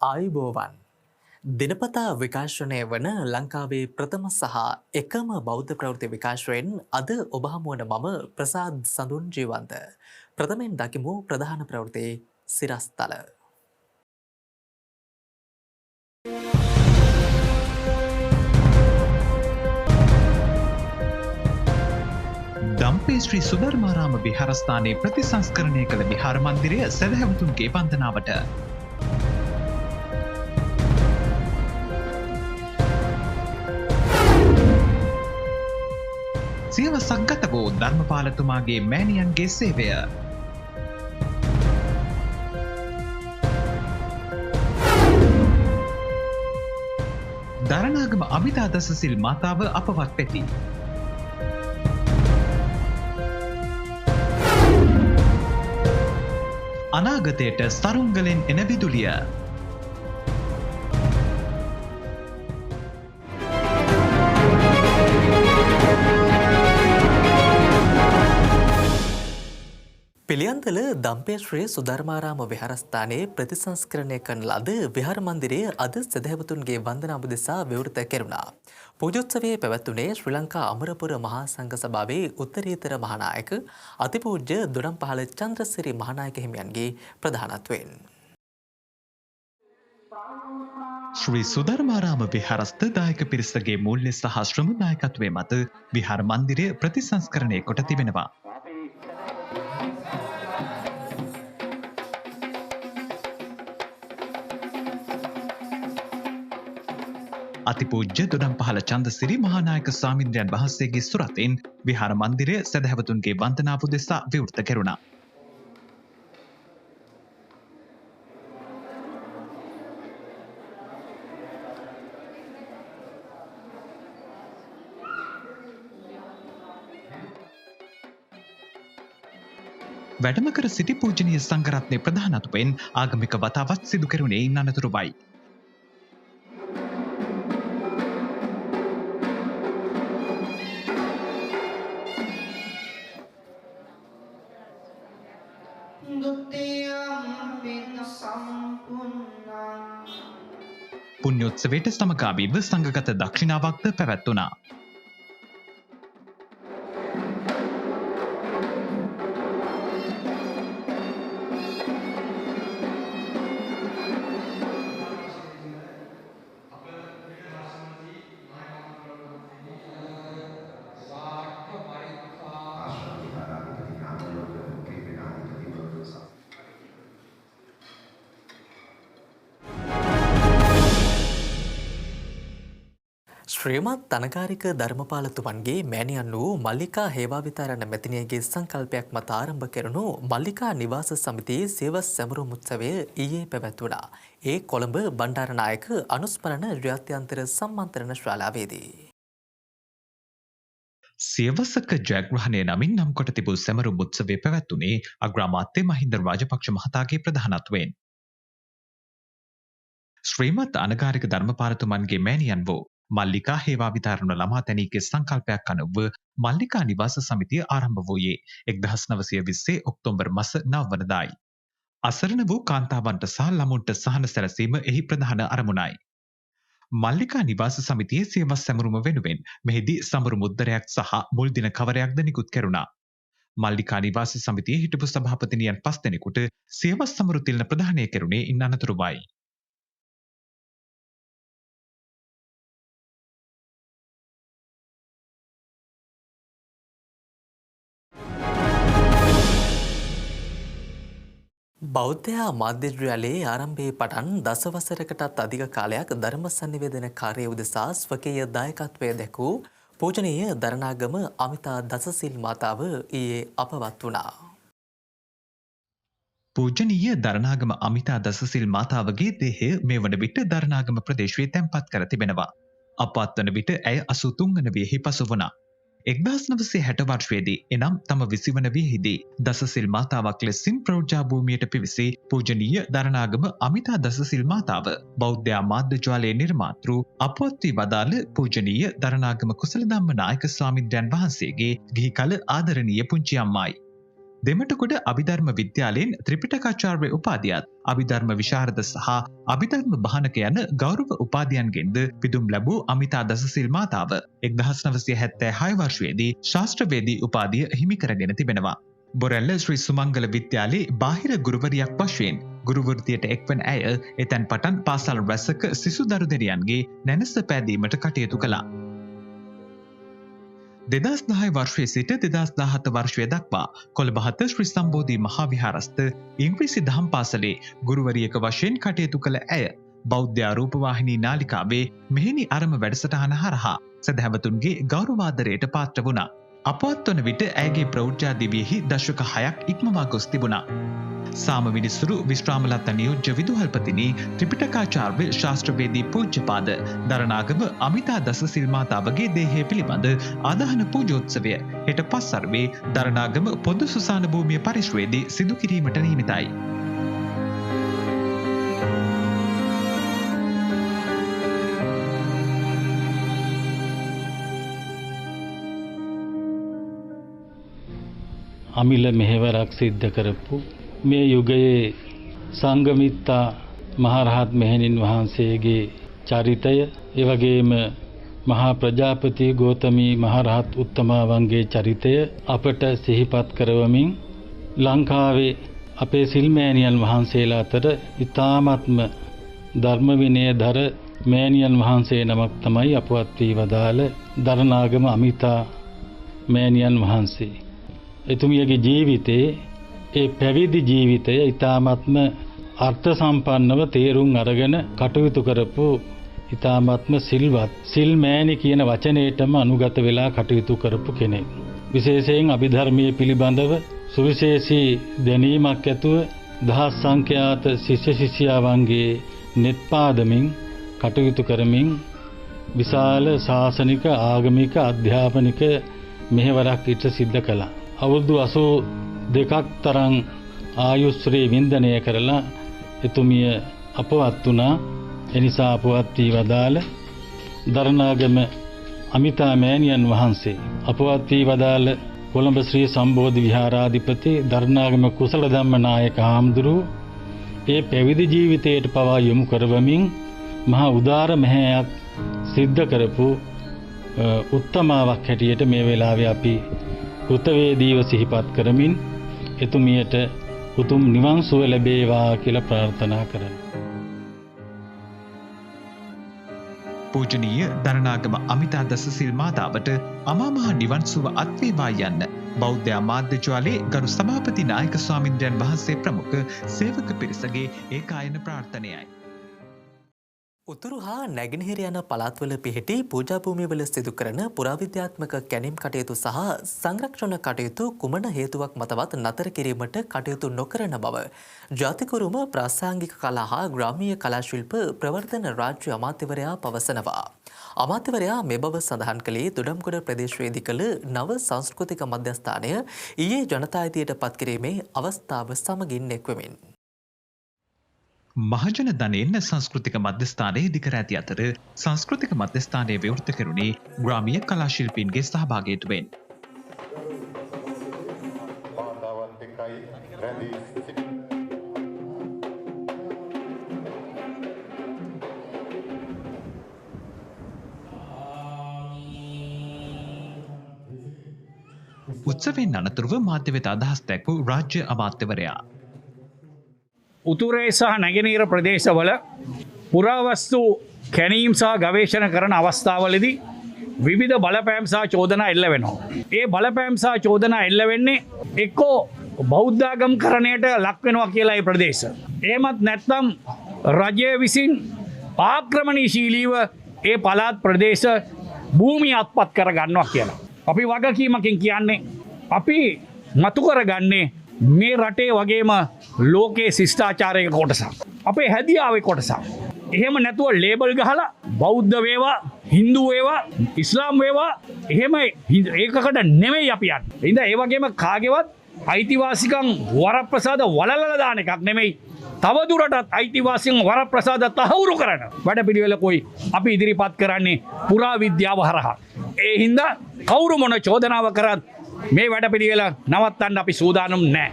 ආයුබෝවන් දිනපතා විකාශනය වන ලංකාවේ ප්‍රථම සහ එකම බෞද්ධ ප්‍රවෘත්ති විකාශයෙන් අද ඔබ හමුවන මම ප්‍රසාද් සඳුන් ජීවන්ත ප්‍රථමයෙන් දකිමු ප්‍රධාන ප්‍රවෘත්ති සිරස්තල. දම්පේ ශ්‍රී සුධර්මාරාම විහාරස්ථානයේ ප්‍රතිසංස්කරණය කළ විහාර මන්දිරය සැදැහැවතුන්ගේ වන්දනාවට. සියවසක් ගත වූ ධර්මපාලතුමාගේ මෑණියන්ගේ සේවය. දරණාගම අමිතා දසසිල් මාතාව අපවත් වෙති. අනාගතයට සරුංගලෙන් එන විදුලිය. පිළියන්තල දම්පේ ශ්‍රී සුධර්මාරාම විහාරස්ථානයේ ප්‍රතිසංස්කරණය කරන ලද විහාර මන්දිරය අද සදහැවතුන්ගේ වන්දනාව දෙසා විවෘත කෙරුණා. පූජෝත්සවයේ පැවැත්වුණේ ශ්‍රී ලංකා අමරපුර මහා සංඝ සභාවේ උත්තරීතර මහානායක අතිපූජ්‍ය දොඩම්පහළ චන්ද්‍රසිරි මහානායක හිමියන්ගේ ප්‍රධානත්වයෙන්. ශ්‍රී සුධර්මාරාම විහාරස්ථ දායක පිරිසගේ මූල්‍ය සහ ශ්‍රම නායකත්වයේ මත විහාර මන්දිරය ප්‍රතිසංස්කරණය කොට තිබෙනවා. අතිපූජ්‍ය දොඩම්පහළ චන්දසිරි මහානායක ස්වාමින්ද්‍රයන් වහන්සේගේ සුරතෙන් විහාර මන්දිරය සැදැහැවතුන්ගේ වන්දනාව දෙසා විවෘත කෙරුණා. වැඩම කර සිටි පූජනීය සංඝරත්නයේ ප්‍රධානත්වයෙන් ආගමික වතාවත් සිදු කෙරුණේ ඉන් අනතුරුවයි. පුණ්‍යෝත්සවයට සමගාමීව සංඝගත දක්ෂිනාවක්ද පැවැත්වුණා. ශ්‍රීමත් තනකාරික ධර්මපාලතුමන්ගේ මෑණියන් වූ මල්ලිකා හේවාවිතාරණ මැතිනියගේ සංකල්පයක් මත ආරම්භ කෙරුණු මල්ලිකා නිවාස සමිතියේ සියවස් සැමරුම් උත්සවය ඊයේ පැවැත්වුණා. ඒ කොළඹ බණ්ඩාරනායක අනුස්මරණ ජාත්‍යන්තර සම්මන්ත්‍රණ ශාලාවේදී. සියවසක ජයග්‍රහණය නමින් නම් කොට තිබූ සැමරුම් උත්සවය පැවැත්වුණේ අග්‍රාමාත්‍ය මහින්ද රාජපක්ෂ මහතාගේ ප්‍රධානත්වයෙන්. ශ්‍රීමත් අනගාരിക ධර්මපාලතුමන්ගේ මෑණියන් වූ මල්ලිකා හේවාවිතාරණ ළමා තැනීගේ සංකල්පයක් අනුව මල්ලිකා නිවාස සමිතිය ආරම්භ වූයේ 1920 ඔක්තෝබර් මාස 9 වනදායි. අසරණ වූ කාන්තාවන්ට සහ ළමුන්ට සහන සැලසීම එහි ප්‍රධාන අරමුණයි. මල්ලිකා නිවාස සමිතියේ සියවස් සැමරුම වෙනුවෙන් මෙහිදී සමරු මුද්දරයක් සහ මුල් දින කවරයක්ද නිකුත් කෙරුණා. මල්ලිකා නිවාස සමිතියේ හිටපු සභාපතිනියන් 5 දෙනෙකුට සියවස් සමරු තිලන ප්‍රදානය කෙරුණේ ඉන් අනතුරුවයි. බෞද්ධයා මාධ්‍යජාලයේ ආරම්භයේ පටන් දසවසරකටත් අධික කාලයක් ධර්ම සංනිවේදන කාර්යය උදෙසා ස්වකීය දායකත්වය දැකූ පූජනීය දරණාගම අමිතා දසසිල් මාතාව ඊයේ අපවත් වුණා. පූජනීය දරණාගම අමිතා දසසිල් මාතාවගේ දේහය මේ වන විට දරණාගම ප්‍රදේශයේ තැන්පත් කර තිබෙනවා. අපවත් වන විට ඇය 83 වන වියෙහි පසු වුණා. 1960 වර්ෂයේදී එනම් තම 20 වන වියෙහිදී දසසිල් මාතාවක් ලෙසින් ප්‍රෞජා භූමියට පිවිසි පූජනීය දරණාගම අමිතා දසසිල් මාතාව බෞද්ධ මාධ්‍යජාලයේ නිර්මාතෘ අපවත් වී වදාළ පූජනීය දරණාගම කුසලධම්ම නායක ස්වාමින්ද්‍රයන් වහන්සේගේ ගිහි කල ආදරණීය පුංචි අම්මායි. දෙමටකොඩ අභිධර්ම විද්‍යාලයෙන් ත්‍රිපිටකාචාර්ය උපාධියත් අභිධර්ම විශාරද සහ අභිධර්ම භානක යන ගෞරව උපාධියන්ගෙන්ද පිදුම් ලැබූ අමිතා දසසිල් මාතාව 1976 වර්ෂයේදී ශාස්ත්‍රවේදී උපාධිය හිමි කරගෙන තිබෙනවා. බොරැල්ල ශ්‍රී සුමංගල විද්‍යාලයේ බාහිර ගුරුවරියක් වශයෙන් ගුරුවෘතියට එක්වන ඇය එතැන් පටන් පාසල් රැසක සිසු දරුදරියන්ගේ නැනස පෑදීමට කටයුතු කළා. 2010 වර්ෂයේ සිට 2017 වර්ෂය දක්වා කොළඹ ශ්‍රී සම්බෝධි මහා විහාරස්ථ ඉංග්‍රීසි දහම් පාසලේ ගුරුවරියක වශයෙන් කටයුතු කළ ඇය බෞද්ධ රූපවාහිනී නාලිකාවේ මෙහෙණි අරම වැඩසටහන හරහා සදහැවතුන්ගේ ගෞරවාදරයට පාත්‍ර වුණා. අපවත් වන විට ඇයගේ ප්‍රෞಢ දිවියෙහි දශක 6ක් ඉක්මවා ගොස් තිබුණා. සාම විනිසුරු විශ්‍රාමලත්ත නියෝජ්‍ය විදුහල්පතිනි ත්‍රිපිටකාචාර්ය ශාස්ත්‍රවේදී පූජ්‍යපාද දරණාගම අමිතා දසසිල් මාතාවගේ දේහය පිළිබඳ ආදාහන පූජෝත්සවය හෙට පස්වරුවේ දරණාගම පොදු සුසාන භූමිය පරිශ්‍රයේදී සිදු කිරීමට නියමිතයි. අමිල මෙහෙවරක් සිද්ධ කරපු මේ යුගයේ සංඝමිත්තා මහරහත් මෙහෙණින් වහන්සේගේ චරිතය ඒ වගේම මහා ප්‍රජාපති ගෝතමී මහරහත් උත්තමාවන්ගේ චරිතය අපට සිහිපත් කරවමින් ලංකාවේ අපේ සිල්මෑණියන් වහන්සේලා අතර ඉතාමත්ම ධර්ම විනයධර මෑණියන් වහන්සේ නමක් තමයි අපවත් වී වදාළ දරණාගම අමිතා මෑණියන් වහන්සේ. එතුමියගේ ජීවිතේ ඒ පැවිදි ජීවිතය ඊ타ත්ම අර්ථ සම්පන්නව තේරුම් අරගෙන කටයුතු කරපු ඊ타ත්ම සිල්වත් සිල්මෑණි කියන වචනයටම අනුගත වෙලා කටයුතු කරපු කෙනෙක්. විශේෂයෙන් අභිධර්මයේ පිළිබඳව සුවිශේෂී දැනීමක් ඇතුව දහස් සංඛ්‍යාත ශිෂ්‍ය ශිෂ්‍යාවන්ගේ නෙත්පාදමින් කටයුතු කරමින් විශාල ශාසනික ආගමික අධ්‍යාපනික මෙහෙවරක් ඊට සිද්ධ කළා. අවුරුදු 82ක් තරම් ආයුෂ්‍රේ වින්දනය කරලා එතුමිය අපවත් වුණා. එනිසා අපවත් වී වදාළ දරණාගම අමිතා මෑණියන් වහන්සේ අපවත් වී වදාළ කොළඹ ශ්‍රී සම්බෝධි විහාරාධිපති දරණාගම කුසල ධම්ම නායක හාමුදුරුවෝ ඒ පැවිදි ජීවිතයට පවා යොමු කරවමින් මහා උදාර මෙහෙයක් සිද්ධ කරපු උත්තමාවක් හැටියට මේ වෙලාවේ අපි කෘතවේදීව සිහිපත් කරමින් එතුමියට උතුම් නිවන් සුව ලැබේවා කියලා ප්‍රාර්ථනා කරමි. පූජනීය දරණාගම අමිතා දසසිල් මාතාවට අමා මහ නිවන් සුව අත් වේවා යන්න බෞද්ධ මාධ්‍යජාලයේ ගරු සභාපති නායක ස්වාමින්ද්‍රයන් වහන්සේ ප්‍රමුඛ සේවක පිරිසගේ ඒකායන ප්‍රාර්ථනයයි. උතුරු හා නැගෙනහිර යන පළාත්වල පිහිටි පූජා භූමිවල සිදු කරන පුරාවිද්‍යාත්මක කැණීම් කටයුතු සහ සංරක්ෂණ කටයුතු කුමන හේතුවක් මතවත් නතර කිරීමට කටයුතු නොකරන බව ජාතිකුරුම ප්‍රාසංගික කලා හා ග්‍රාමීය කලා ශිල්ප ප්‍රවර්ධන රාජ්‍ය අමාත්‍යවරයා පවසනවා. අමාත්‍යවරයා මේ බව සඳහන් කළේ දොඩම්ගොඩ ප්‍රදේශයේදී කළ නව සංස්කෘතික මධ්‍යස්ථානය ඊයේ ජනතා අයිතියට පත් කිරීමේ අවස්ථාව සමගින් එක්වෙමින්. මහජන ධනයෙන් සංස්කෘතික මධ්‍යස්ථානයේ ඉදිකර ඇති අතර සංස්කෘතික මධ්‍යස්ථානයේ විවෘත කෙරුණේ ග්‍රාමීය කලා ශිල්පීන්ගේ සහභාගීත්වයෙන්. උත්සවයෙන් අනතුරුව මාධ්‍ය වෙත අදහස් දැක්වූ රාජ්‍ය අමාත්‍යවරයා උතුරේ සහ නැගෙනහිර ප්‍රදේශවල පුරාවස්තු කැණීම් සහ ගවේෂණ කරන අවස්ථාවලදී විවිධ බලපෑම් සහ චෝදනා එල්ල වෙනවා. ඒ බලපෑම් සහ චෝදනා එල්ල වෙන්නේ එක්කෝ බෞද්ධාගම්කරණයට ලක් වෙනවා කියලා ඒ ප්‍රදේශ. එහෙමත් නැත්නම් රජය විසින් ආක්‍රමණීශීලීව ඒ පළාත් ප්‍රදේශ භූමිය අත්පත් කර ගන්නවා කියලා. අපි වගකීමකින් කියන්නේ අපි මතු කරගන්නේ මේ රටේ වගේම ලෝකයේ ශිෂ්ටාචාරයක කොටසක්. අපේ හැදියාවේ කොටසක්. එහෙම නැතුව ලේබල් ගහලා බෞද්ධ වේවා, හින්දු වේවා, ඉස්ලාම් වේවා එහෙම ඒකකට නෙමෙයි අපි යන්නේ. ඉතින් ඒ වගේම කාගේවත් අයිතිවාසිකම් වරප්‍රසාද වලලලා දාන එකක් නෙමෙයි. තවදුරටත් අයිතිවාසිකම් වරප්‍රසාද තහවුරු කරන වැඩපිළිවෙලකුයි අපි ඉදිරිපත් කරන්නේ පුරාවිද්‍යාව හරහා. ඒ හින්දා කවුරු මොන චෝදනාව කරත් මේ වැඩපිළිවෙල නවත්තන්න අපි සූදානම් නෑ.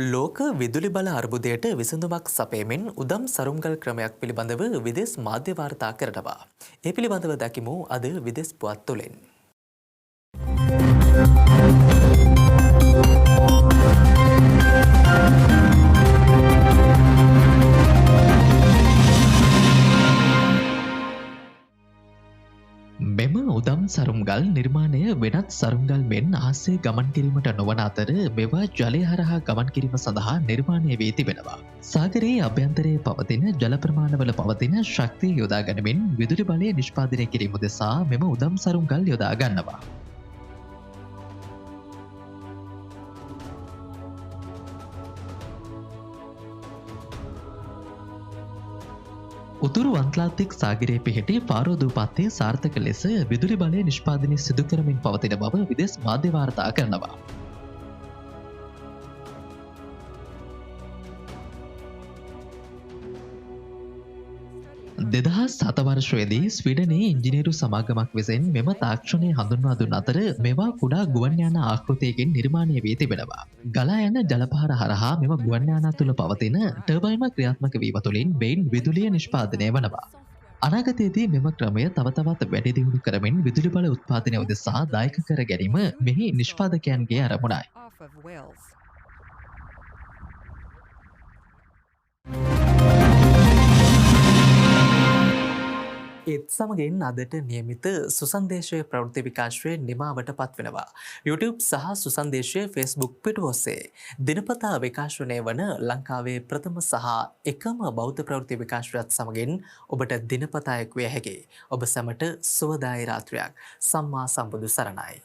ලෝක විදුලි බල අර්බුදයට විසඳුමක් සපයමින් උදම් සරුම්ගල් ක්‍රමයක් පිළිබඳව විදෙස් මාධ්‍ය වාර්තා කරනවා. ඒ පිළිබඳව දකිමු අද විදෙස් පුවත් තුළින්. මෙම උදම් සරුම්ගල් නිර්මාණය වෙනත් සරුම්ගල් මෙන් ආසේ ගමන් කිරීමට නොවන අතර මෙවා ජලය හරහා ගමන් කිරීම සඳහා නිර්මාණය වී තිබෙනවා. සාගරයේ අභ්‍යන්තරයේ පවතින ජල ප්‍රමාණවල පවතින ශක්තිය යොදා ගනිමින් විදුලි බලය නිෂ්පාදනය කිරීම උදෙසා මෙම උදම් සරුම්ගල් යොදා ගන්නවා. උතුරු අන්ත්ලාන්තික් සාගරයේ පිහිටි ෆාරෝදූපත්තේ සාර්ථක ලෙස විදුලි බලය නිෂ්පාදනය සිදු කරමින් පවතින බව විදෙස් මාධ්‍ය වාර්තා කරනවා. 2007 වර්ෂයේදී ස්වීඩනයේ ඉංජිනේරු සමාගමක් විසින් මෙම තාක්ෂණය හඳුන්වා දුන් අතර මෙවා කුඩා ගුවන් යාන ආකෘතියකින් නිර්මාණය වී තිබෙනවා. ගලා යන ජලපහර හරහා මෙම ගුවන් යාන තුළ පවතින ටර්බයින ක්‍රියාත්මක වීම තුළින් බෙයින් විදුලිය නිෂ්පාදනය වනවා. අනාගතයේදී මෙම ක්‍රමය තව තවත් වැඩි දියුණු කරමින් විදුලි බල උත්පාදනය උදෙසා දායක කර ගැනීම මෙහි නිෂ්පාදකයන්ගේ අරමුණයි. ඒත් සමගින් අදට නියමිත සුසන්දේශය ප්‍රවෘත්ති විකාශය නිමාවට පත්වෙනවා. YouTube සහ සුසන්දේශය Facebook පිටු ඔස්සේ දිනපතා විකාශනය වන ලංකාවේ ප්‍රථම සහ එකම බෞද්ධ ප්‍රවෘත්ති විකාශයත් සමගින් ඔබට දිනපතා එක්විය හැකි. ඔබ සැමට සුවදායි රාත්‍රියක්. සම්මා සම්බුදු සරණයි.